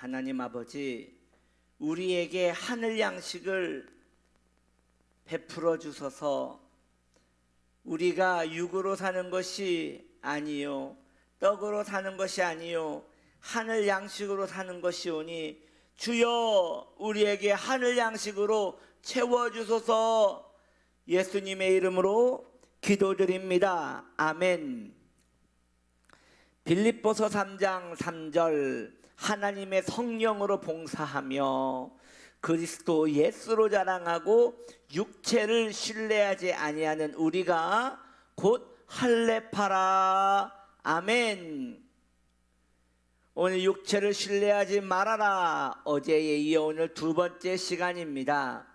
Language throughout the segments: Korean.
하나님 아버지, 우리에게 하늘 양식을 베풀어 주소서. 우리가 육으로 사는 것이 아니요 떡으로 사는 것이 아니요 하늘 양식으로 사는 것이오니 주여 우리에게 하늘 양식으로 채워주소서. 예수님의 이름으로 기도드립니다. 아멘. 빌립보서 3장 3절, 하나님의 성령으로 봉사하며 그리스도 예수로 자랑하고 육체를 신뢰하지 아니하는 우리가 곧 할례파라. 아멘. 오늘 육체를 신뢰하지 말아라. 어제에 이어 오늘 두 번째 시간입니다.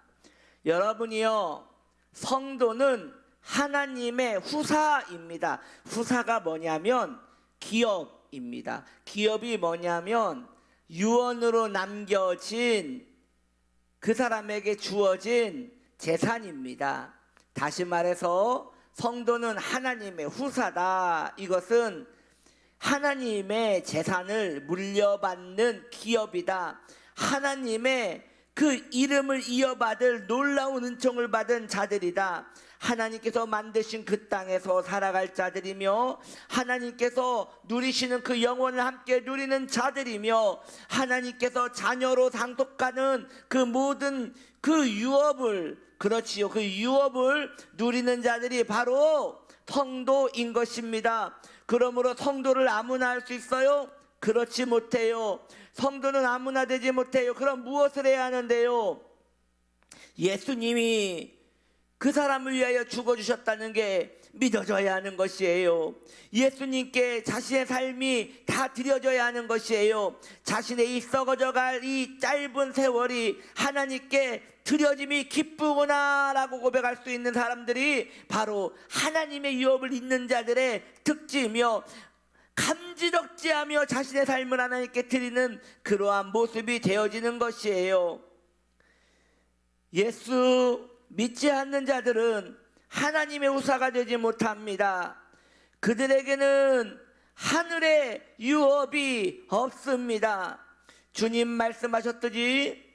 여러분이요, 성도는 하나님의 후사입니다. 후사가 뭐냐면 기업입니다. 기업이 뭐냐면 유언으로 남겨진 그 사람에게 주어진 재산입니다. 다시 말해서 성도는 하나님의 후사다. 이것은 하나님의 재산을 물려받는 기업이다. 하나님의 그 이름을 이어받을 놀라운 은총을 받은 자들이다. 하나님께서 만드신 그 땅에서 살아갈 자들이며 하나님께서 누리시는 그 영원을 함께 누리는 자들이며 하나님께서 자녀로 상속하는 그 모든 그 유업을, 그렇지요, 그 유업을 누리는 자들이 바로 성도인 것입니다. 그러므로 성도를 아무나 할 수 있어요? 그렇지 못해요. 성도는 아무나 되지 못해요. 그럼 무엇을 해야 하는데요? 예수님이 그 사람을 위하여 죽어주셨다는 게 믿어져야 하는 것이에요. 예수님께 자신의 삶이 다 드려져야 하는 것이에요. 자신의 이 썩어져갈 이 짧은 세월이 하나님께 드려짐이 기쁘구나 라고 고백할 수 있는 사람들이 바로 하나님의 유업을 잇는 자들의 특징이며 감지덕지하며 자신의 삶을 하나님께 드리는 그러한 모습이 되어지는 것이에요. 예수 믿지 않는 자들은 하나님의 후사가 되지 못합니다. 그들에게는 하늘의 유업이 없습니다. 주님 말씀하셨듯이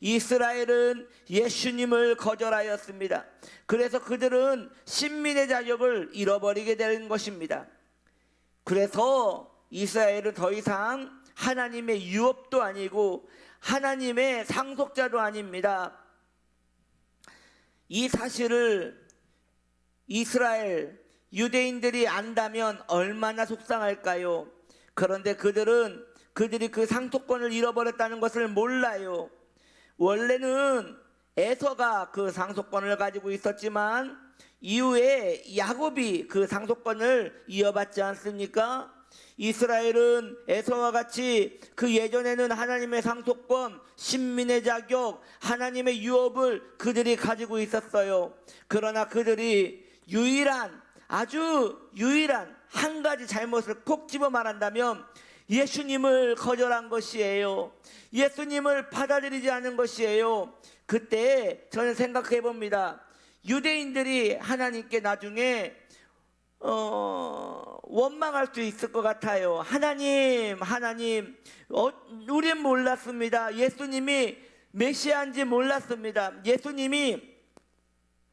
이스라엘은 예수님을 거절하였습니다. 그래서 그들은 신민의 자격을 잃어버리게 되는 것입니다. 그래서 이스라엘은 더 이상 하나님의 유업도 아니고 하나님의 상속자도 아닙니다. 이 사실을 이스라엘 유대인들이 안다면 얼마나 속상할까요? 그런데 그들이 그 상속권을 잃어버렸다는 것을 몰라요. 원래는 에서가 그 상속권을 가지고 있었지만 이후에 야곱이 그 상속권을 이어받지 않습니까? 이스라엘은 에서와 같이 그 예전에는 하나님의 상속권, 신민의 자격, 하나님의 유업을 그들이 가지고 있었어요. 그러나 그들이 아주 유일한 한 가지 잘못을 콕 집어 말한다면 예수님을 거절한 것이에요. 예수님을 받아들이지 않은 것이에요. 그때 저는 생각해 봅니다. 유대인들이 하나님께 나중에 원망할 수 있을 것 같아요. 하나님, 우린 몰랐습니다. 예수님이 메시아인지 몰랐습니다. 예수님이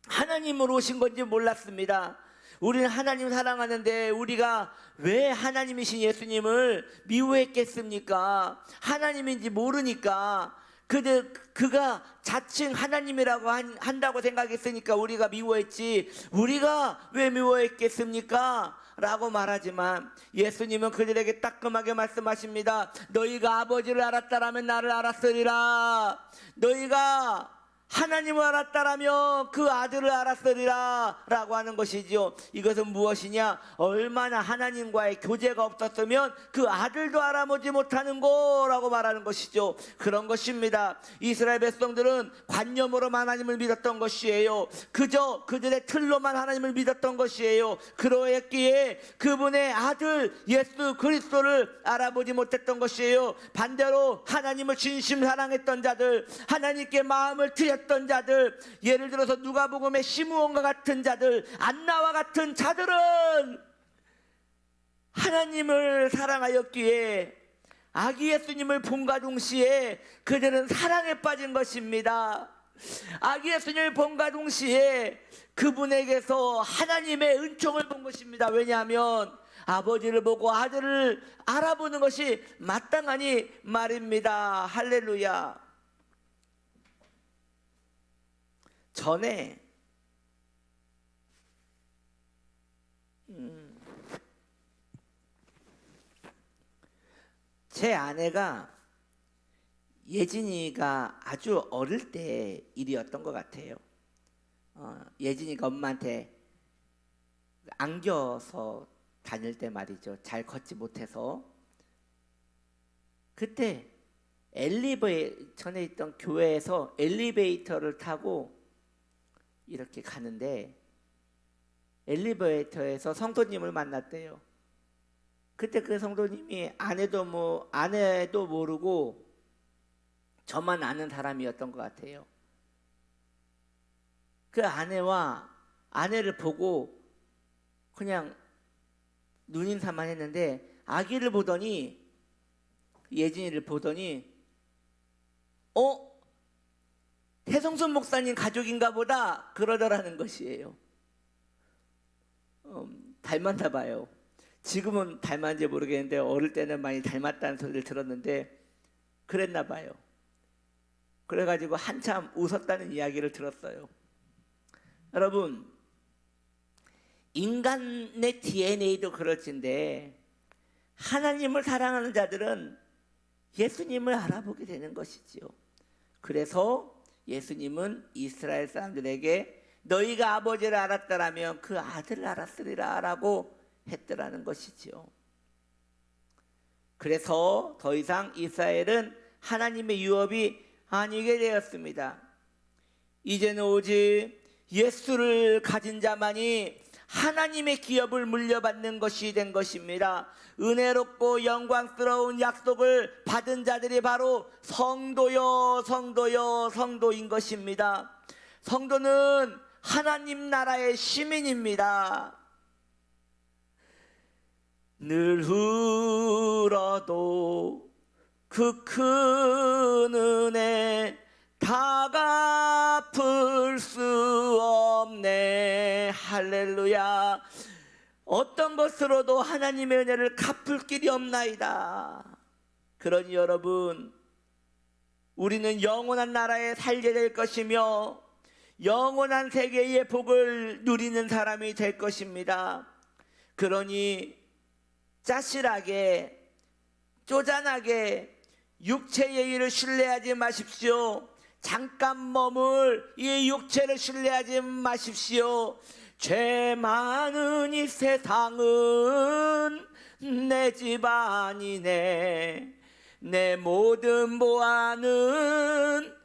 하나님으로 오신 건지 몰랐습니다. 우리는 하나님 사랑하는데 우리가 왜 하나님이신 예수님을 미워했겠습니까? 하나님인지 모르니까 그가 자칭 하나님이라고 한다고 생각했으니까 우리가 미워했지, 우리가 왜 미워했겠습니까? 라고 말하지만 예수님은 그들에게 따끔하게 말씀하십니다. 너희가 아버지를 알았다라면 나를 알았으리라. 너희가 하나님을 알았다라면 그 아들을 알았으리라 라고 하는 것이죠. 이것은 무엇이냐? 얼마나 하나님과의 교제가 없었으면 그 아들도 알아보지 못하는 거라고 말하는 것이죠. 그런 것입니다. 이스라엘 백성들은 관념으로만 하나님을 믿었던 것이에요. 그저 그들의 틀로만 하나님을 믿었던 것이에요. 그러했기에 그분의 아들 예수 그리스도를 알아보지 못했던 것이에요. 반대로 하나님을 진심 사랑했던 자들, 하나님께 마음을 드렸던 자들, 예를 들어서 누가복음의 시므온과 같은 자들, 안나와 같은 자들은 하나님을 사랑하였기에 아기 예수님을 본과 동시에 그들은 사랑에 빠진 것입니다. 아기 예수님을 본과 동시에 그분에게서 하나님의 은총을 본 것입니다. 왜냐하면 아버지를 보고 아들을 알아보는 것이 마땅하니 말입니다. 할렐루야. 전에 제 아내가 예진이가 아주 어릴 때 일이었던 것 같아요. 예진이가 엄마한테 안겨서 다닐 때 말이죠. 잘 걷지 못해서. 그때 전에 있던 교회에서 엘리베이터를 타고 이렇게 가는데 엘리베이터에서 성도님을 만났대요. 그때 그 성도님이 아내도 모르고 저만 아는 사람이었던 것 같아요. 그 아내를 보고 그냥 눈인사만 했는데 아기를 보더니 예진이를 보더니 태성순 목사님 가족인가 보다 그러더라는 것이에요. 닮았나 봐요. 지금은 닮았는지 모르겠는데 어릴 때는 많이 닮았다는 소리를 들었는데 그랬나 봐요. 그래가지고 한참 웃었다는 이야기를 들었어요. 여러분, 인간의 DNA도 그럴진데 하나님을 사랑하는 자들은 예수님을 알아보게 되는 것이지요. 그래서 예수님은 이스라엘 사람들에게 너희가 아버지를 알았더라면 그 아들을 알았으리라 라고 했더라는 것이지요. 그래서 더 이상 이스라엘은 하나님의 유업이 아니게 되었습니다. 이제는 오직 예수를 가진 자만이 하나님의 기업을 물려받는 것이 된 것입니다. 은혜롭고 영광스러운 약속을 받은 자들이 바로 성도인 것입니다. 성도는 하나님 나라의 시민입니다. 늘 울어도 그 큰 은혜 다 갚을 수 없네. 할렐루야. 어떤 것으로도 하나님의 은혜를 갚을 길이 없나이다. 그러니 여러분, 우리는 영원한 나라에 살게 될 것이며 영원한 세계의 복을 누리는 사람이 될 것입니다. 그러니 짜실하게 쪼잔하게 육체의 일을 신뢰하지 마십시오. 잠깐 머물 이 육체를 신뢰하지 마십시오. 죄 많은 이 세상은 내 집안이네. 내 모든 보안은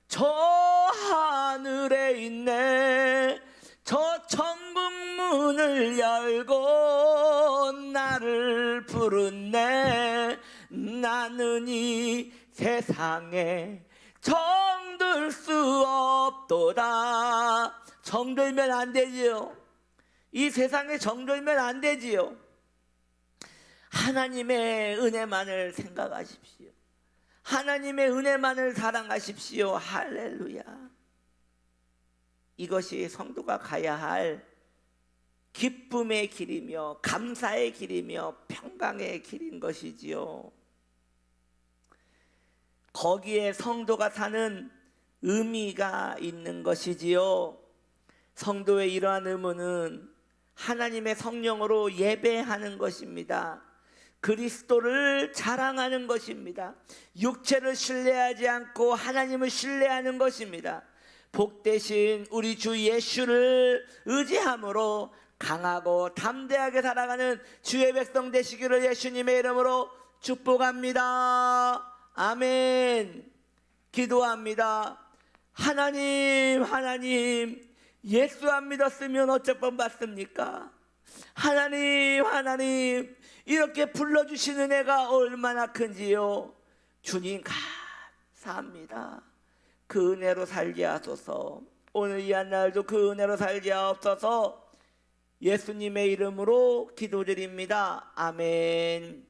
저 하늘에 있네. 저 천국 문을 열고 나를 부르네. 나는 이 세상에 정들 수 없도다. 정들면 안 되지요. 이 세상에 정들면 안 되지요. 하나님의 은혜만을 생각하십시오. 하나님의 은혜만을 사랑하십시오. 할렐루야. 이것이 성도가 가야 할 기쁨의 길이며 감사의 길이며 평강의 길인 것이지요. 거기에 성도가 사는 의미가 있는 것이지요. 성도의 이러한 의무는 하나님의 성령으로 예배하는 것입니다. 그리스도를 자랑하는 것입니다. 육체를 신뢰하지 않고 하나님을 신뢰하는 것입니다. 복되신 우리 주 예수를 의지함으로 강하고 담대하게 살아가는 주의 백성 되시기를 예수님의 이름으로 축복합니다. 아멘. 기도합니다. 하나님, 예수 안 믿었으면 어쩔 뻔 받습니까? 하나님, 이렇게 불러주신 은혜가 얼마나 큰지요. 주님 감사합니다. 그 은혜로 살게 하소서. 오늘 이 한 날도 그 은혜로 살게 하옵소서. 예수님의 이름으로 기도드립니다. 아멘.